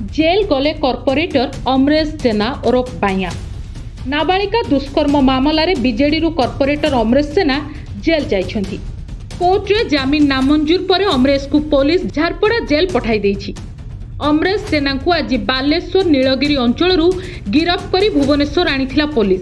Jail गले corporator Amresh जेना ओरफ बाइया। नाबालिका दुष्कर्म मामलें बीजेडी कॉर्पोरेटर अमरेश जेना जेल जाइछंती। कोर्टे जामिन नामंजूर पर अमरेश को पुलिस झारपड़ा जेल पठाई देइछि। अमरेश जेना को आज बालेश्वर नीलगिरी अंचल गिरफ्त कर भुवनेश्वर आनिथिला पुलिस।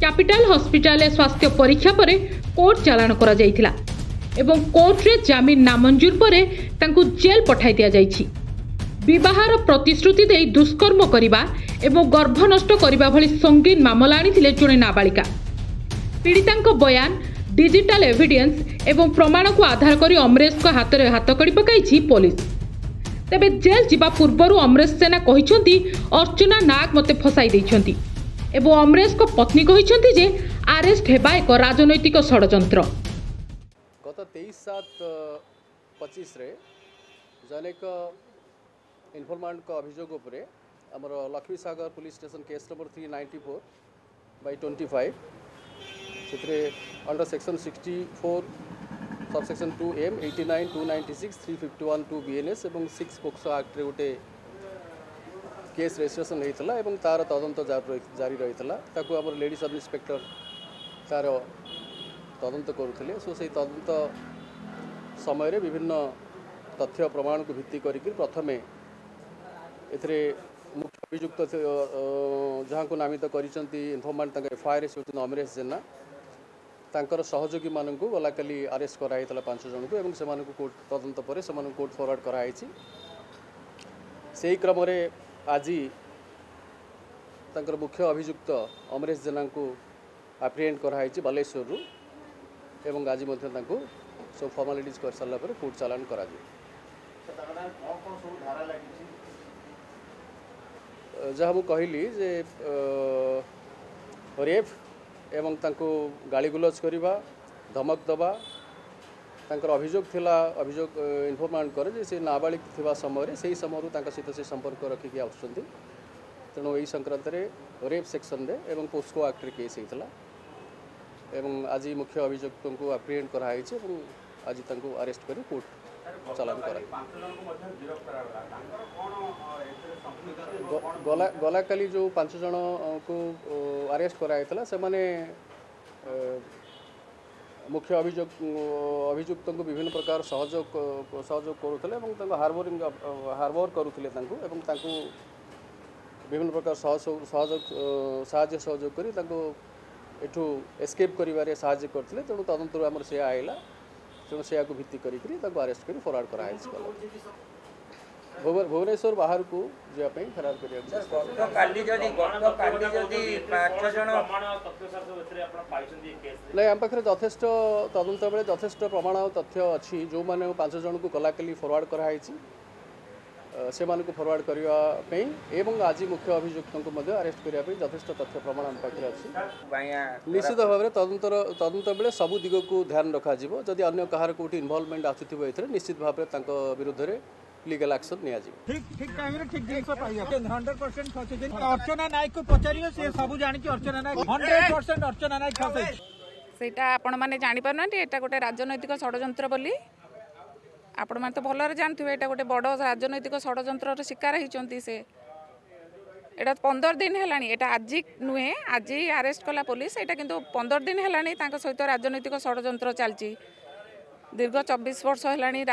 कैपिटल हॉस्पिटल स्वास्थ्य परीक्षा पर कोर्ट चालाण करा जाइथिला एवं कोर्टे जामिन नामंजूर पर तांकु जेल पठाई दिया जाइछि। विवाहर प्रतिश्रुति दे दुष्कर्म करने एवं गर्भ नष्ट करने भली संगीन मामला आनिथिले जणे नाबालिका। पीड़िता बयान डिजिटल एविडेंस एवं प्रमाण को आधार कर अमरेश को हाथ में हाथकड़ी पकाई पुलिस। तेबे जेल जिबा पूर्वर अमरेश जेना कहिसेंती अर्चना नाग मते फसाई देइछंती एवं अमरेश को पत्नी कहिसेंती जे अरेस्ट हेबा एक राजनैतिक षडयंत्र। गत 23/7/25 रे जनेक इनफॉर्मेंट का अभियोग उपरे हमर लक्ष्मी सागर पुलिस स्टेशन केस नंबर 394/25 से under section 64 subsection 2M 89 296 351 2 BNS और 6 पोक्सो एक्ट रे गोटे केस रजिस्ट्रेशन होता है तार तदंत जारी रही ताकू आम लेडी सब इन्स्पेक्टर तार तदंत करुले। सो से तदंत समय विभिन्न तथ्य प्रमाण को भित्ति करके प्रथमे एथरे मुख्य अभियुक्त जहाँ को नामित करिसेंती इनफॉर्मेंट एफआईआर से अमरेश जेना तांकर सहयोगी मानू गला काली अरेस्ट कराई 5 जन को एवं से कोर्ट तदंत पर से कोर्ट फॉरवर्ड कराई। से क्रम आज तांकर मुख्य अभियुक्त अमरेश जेना को एप्रिहेंड कराई बालेश्वर एवं आज सब फॉर्मालिटीज कर सारा पर कोर्ट चालान करा जहाँ मु कहली जे रेप एवं तांको गाली गुलज करवा धमक दबा तांकर अभियोग थिला अभियोग इनफॉर्मेंट करे जे से नाबालिग थिबा समय से समय तांका सहित से संपर्क रखिकी आउछंती। तेणु यही संक्रांत रेप सेक्शन रे एवं पोस्को एक्ट रे केस होता एवं आज मुख्य अभियुक्त को एप्रिहेंड कराई आज तांको अरेस्ट कर कोर्ट चालान करा। गला काली जो 5 जन को अरेस्ट कराइला से माने मुख्य अभियुक्त को विभिन्न प्रकार सहयोग करुले हार्बर करुले विभिन्न प्रकार साहाय्य सहयोग करी एठू एस्केप करिवारे साहाय्य करथिले। तेणु तदंत आमर से आइला तेणु से भित्ति करी अरेस्ट कर फॉरवर्ड कराई भुवनेश्वर बाहर को जावाई फरार नहीं आम पाखे यथेष्ट तदंत बेले यथेष्ट प्रमाण तथ्य अच्छी जो मैंने 5 जन को गलाकाली फॉरवर्ड कराई से फॉरवर्ड करने एवं आज मुख्य अभियुक्त को अरेस्ट करने यथेष्ट तथ्य प्रमाण आम पाखे अच्छी। निश्चित भाव में तदंत बेले सबू दिग को ध्यान रखा जदि अन्य कहार कोठी इन्वॉल्वमेंट आसुथिबो एथरे निश्चित भाव में विरुद्ध रे लीगल एक्शन निया ठीक टाइम रे ठीक जिंस पाइया 100% फसे अर्चना नायक को पचारियो से सब जानि कि अर्चना नायक 100% अर्चना नायक फसे सेटा आपण माने जानि पारनती एटा गोटे राजनैतिक षडयंत्र बोली आपण माने तो भलरे जानथिबे एटा गोटे बड़ राजनैतिक षडयंत्र शिकार होइचंती से एटा 15 दिन हेलानी एटा आज नुहे आज अरेस्ट कला पुलिस एटा किंतु 15 दिन हेलानी तांको सहित राजनैतिक षडयंत्र चलची। दीर्घ 24 वर्ष है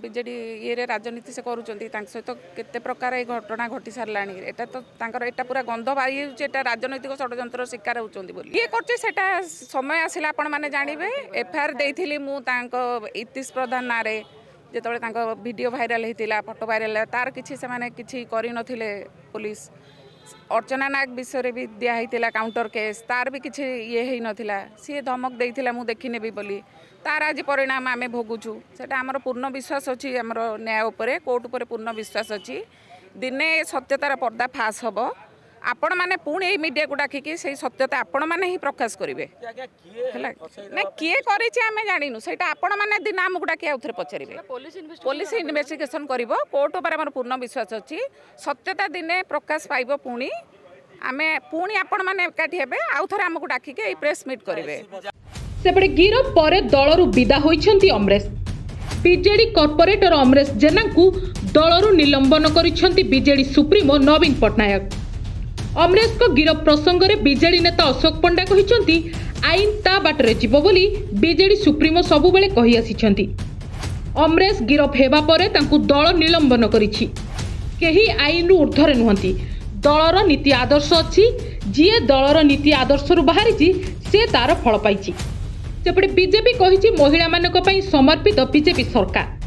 बीजेडी ये राजनीति से करुँच सहित केते प्रकार ये घटना घटी सारा एटा तो एटा पूरा गंध बाहरी होटा राजनैतिक षडयंत्र शिकार होती ये कर समय आसला आपण मैंने जानवे एफआईआर देती मुझे इतिश प्रधान ना जो वीडियो भाइराल होता फोटो भाइराल तार किसी से कर पुलिस अर्चना नायक विषय भी दिखाई काउंटर केस तार भी किसी ये नाला सी धमक देता मुझे देखने भी बोली तार आज परिणाम आम भोगुचु से आमर पूर्ण विश्वास अच्छी आमर न्याय उपरे कोर्ट उपरे पूर्ण विश्वास अच्छी दिने सत्यतार पर्दा फाश हम आपण मैंने पुणी मीडिया को डाकिकी से सत्यता आपण मैंने ही प्रकाश करेंगे ना किए करें जानू से आपण मैंने दिन आमको डाक आउ थे पचारे पुलिस इन्वेस्टिगेशन कर कोर्ट उपर आम पूर्ण विश्वास अच्छी सत्यता दिने प्रकाश पाइब पुणी आम पुणी आपण मैंने एकाठी हे आउ थे आमको डाकिकी प्रेस मीट करेंगे। सेपटे गिरफ पर दलरू विदा होइछंती अमरेश। बीजेडी कॉर्पोरेटर अमरेश जेना को दलरू निलंबन करिसेंती बीजेडी सुप्रीमो नवीन पट्टनायक। अमरेश को गिरफ प्रसंग में बीजेडी नेता अशोक पंडा कहिसेंती आईन ता बाटरे जीव बोली बीजेडी सुप्रीमो सबुबेले कहि आसिछंती। अमरेश गिरफ हेबा परे तांकु दल निलंबन करिछि। केही आईन ऊर्ध्वरे नुहंती। दलर नीति आदर्श अच्छी, जीए दलर नीति आदर्श बाहरी से तार फल पाई। सेपटे बीजेपी कही महिला मानक पई समर्पित बीजेपी सरकार।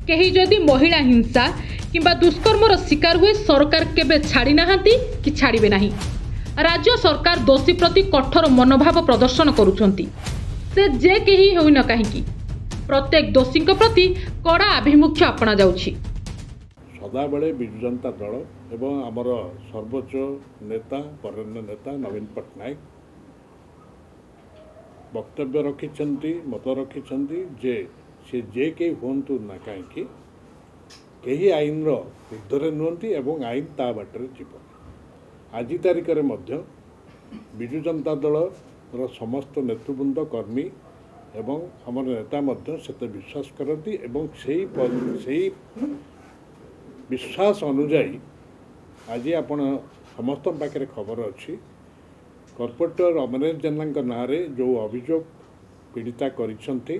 केही जदि महिला हिंसा किंबा दुष्कर्मर शिकार हुए सरकार केबे छाड़ी नाहांती कि छाड़िबे नाही। राज्य सरकार दोषी प्रति कठोर मनोभाव प्रदर्शन करुछंती। से जे केही होई न काहेकि प्रत्येक दोषी प्रति कड़ा आभिमुख्य अपना जाउछि। सदाबले विजु जनता दल एवं आमर सर्वोच्च नेता वरेण्य नेता नवीन पट्टनायक वक्तव्य रखिछंती, मत रखिछंती जे से जे के हुंतु ना कहीं कहीं आईन ऊर्ध्वरे नुहंती एवं आईन ता बाटर जीव। आज तारिख में विजु जनता दल समस्त नेतृवृंद कर्मी एवं आमर नेता से विश्वास करती एवं से विश्वास अनुजाई आज आपण समस्त पाखे खबर अच्छी कॉर्पोरेटर अमरेश जेना ना जो अभियोग पीड़िता करिसेंती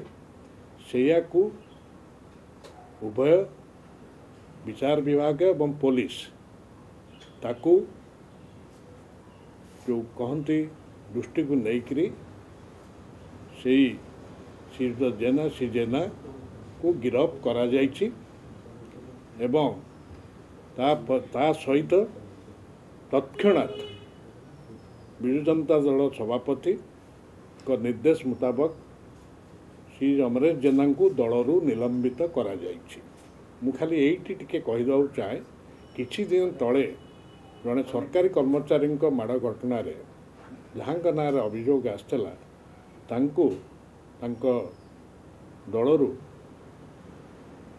को उभय विचार विभाग एवं पुलिस ताकू जो कहती दृष्टि को लेकरी सी जेना को गिरफ करा जाइछि एवं ता सहित तत्क्षणात विजु जनता दल सभापति को निर्देश मुताबक श्री अमरेश जेना को दलरू निलंबित करा जाइछि। मु खाली एइटी टिके कहिदउ चाहे किछि दिन तले जड़े सरकारी कर्मचारी माड़ घटना जहाँ ना अभियोग आसला तांको दलरू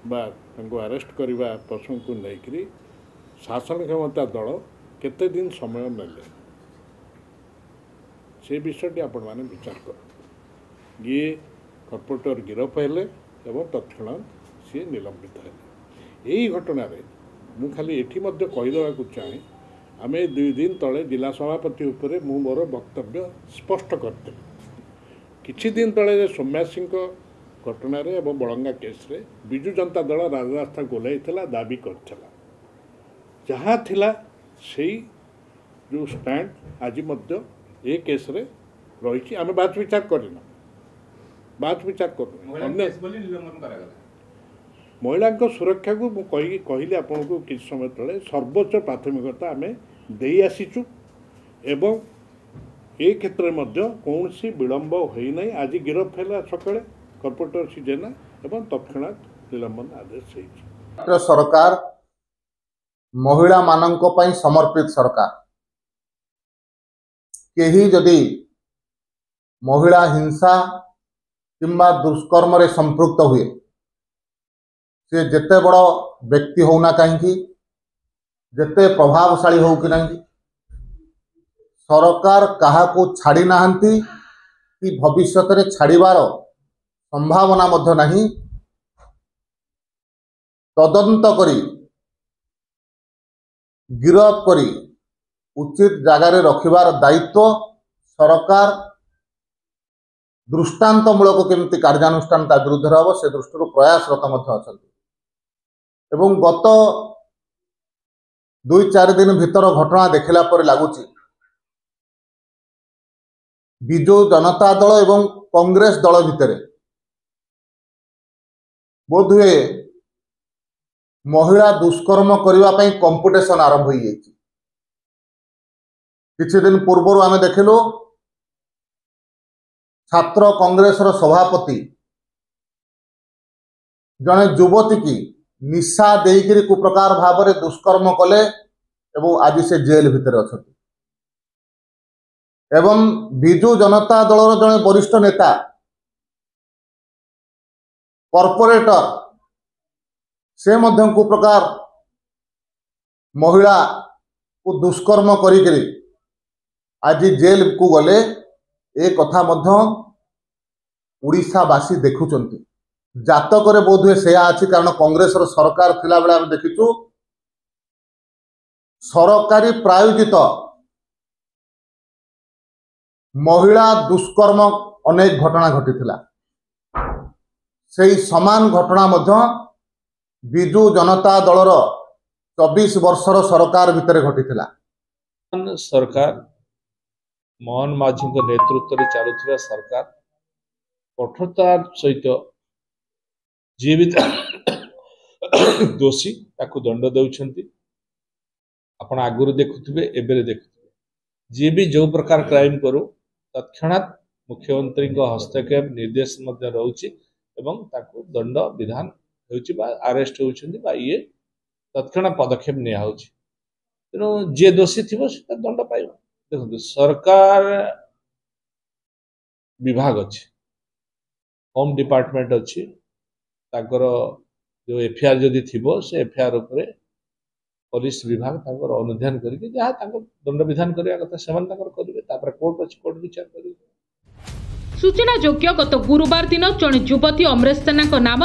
बा अरेस्ट करने प्रसंग को लेकर शासन क्षमता दल केते दिन समय नेले से विषय आपण मैंने विचार कर ये कॉर्पोरेटर गिरफ हेले एवं तत्क्षणात सी निलंबित है। यही घटना मु खाली एठी मध्य कहीदेवाक चाहे आम 2 दिन तले जिला सभापति उपरे मु मोर वक्तव्य स्पष्ट करते किछि दिन तले सौम्या सिंह घटना एवं बड़ंगा केस रे विजु जनता दल राजरास्ता गोलाई दाबी करथिला जहाँ थिला से जो स्टैंड आज मध्य ए केस रे रही आम बात विचार करना बात विचार कर महिला सुरक्षा को कहली आपन को किसी समय तले सर्वोच्च प्राथमिकता आम दे आसीचु एवं ए क्षेत्र में कौन सी विलंब होना आज गिरफ है सकाଳେ कॉर्पोरेटर सी जेना एवं तत्क्षणात निलंबन आदेश है। सरकार महिला मानंको पई समर्पित सरकार। केही जदि महिला हिंसा किंबा दुष्कर्म रे संपृक्त हुए से जेते बड़ व्यक्ति होना कहीं जेते प्रभावशाली हो कि नहीं सरकार कहा को छाड़ी नाहंती कि भविष्य में छाड़ीबार संभावना मध्य नहीं। तदंत करी गिरफ करी उचित जगार रखिबार दायित्व सरकार दृष्टांतमूलक केमती कार्यानुष्ठान ता विरुद्ध हम से दृष्टि प्रयासरत अच्छा एवं गत 2-4 दिन भीतर घटना देखला पर लगुच विजु जनता दल एवं कांग्रेस दल भितर बोधुए महिला दुष्कर्म करने कंपिटिशन आरंभ हो जाए। किछि दिन पूर्व आम देखिलु छात्र कांग्रेस सभापति जड़े युवती की निशा देकर कुप्रकार भाव में दुष्कर्म कले एवं आज से जेल भितर अच्छा एवं विजु जनता दल जड़े वरिष्ठ नेता कॉर्पोरेटर से मध्य कुप्रकार महिला को दुष्कर्म करी आज जेल को गले ए कथा मध्य उड़ीसावासी देखुचंती। जातक बोध हुए से अच्छी कारण कांग्रेस सरकार थिला बेले आम देखिचु सरकारी प्रायोजित महिला दुष्कर्म अनेक घटना घटी से समान घटना मध्य बिजु जनता दलर 24 वर्षर सरकार भितर घटी सरकार मोहन माझी नेतृत्व में चलुवा सरकार कठोरतार सहित जी भी दोषी ताकू दंड दौरान आपण आगुरी देखुवे एबे देखुवे जी भी जो प्रकार क्राइम करू तत्क्षणात मुख्यमंत्री हस्तक्षेप निर्देश रोचे एवं ताकू दंड विधान हो आरेस्ट होती ये तत्क्षणात पदक्षेप निया तेणु जी दोषी थी दंड पाइब। देखो सरकार विभाग अच्छी होम डिपार्टमेंट अच्छी जो एफआईआर जदि थी से एफआईआर उपर पुलिस विभाग अनुध्यान करके जहाँ दंड विधान करने कथा से करेंगे कोर्ट अच्छी कोर्ट विचार करेंगे। सूचना योग्य गत गुरुवार दिन जड़े युवती अमरेश सेना नाम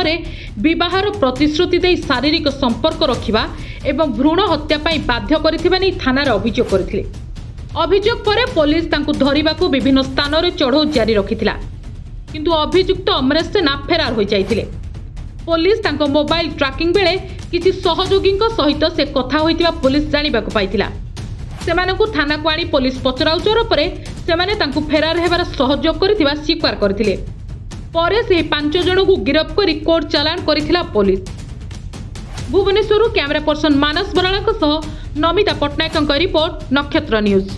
विवाहर प्रतिश्रुति दे शारीरिक संपर्क रखा एवं भ्रूण हत्या बाध्य कर थाना अभियोग करथिले। अभियोग पर पुलिस तांकु धरिबाकू विभिन्न स्थान में चढ़ऊ जारी रखिथिला किंतु अभियुक्त अमरेश सेना फेरार हो जाइथिले। पुलिस तांको मोबाइल ट्रैकिंग बेले किसी सहयोगी सहित से कथा होइतिबा पुलिस जानिबाकू पाइथिला। सेमानकु थाना को आनी पुलिस पचराउचर पर सेमाने तांकु फेरार हेबार सहयोग करथिबा स्वीकार करथिले। परे से 5 जन को गिरफ्त करी कोर्ट चालान करिथिला पुलिस। भुवनेश्वर कैमरा पर्सन मानस बराला सह नमिता पट्टनायक रिपोर्ट नक्षत्र न्यूज।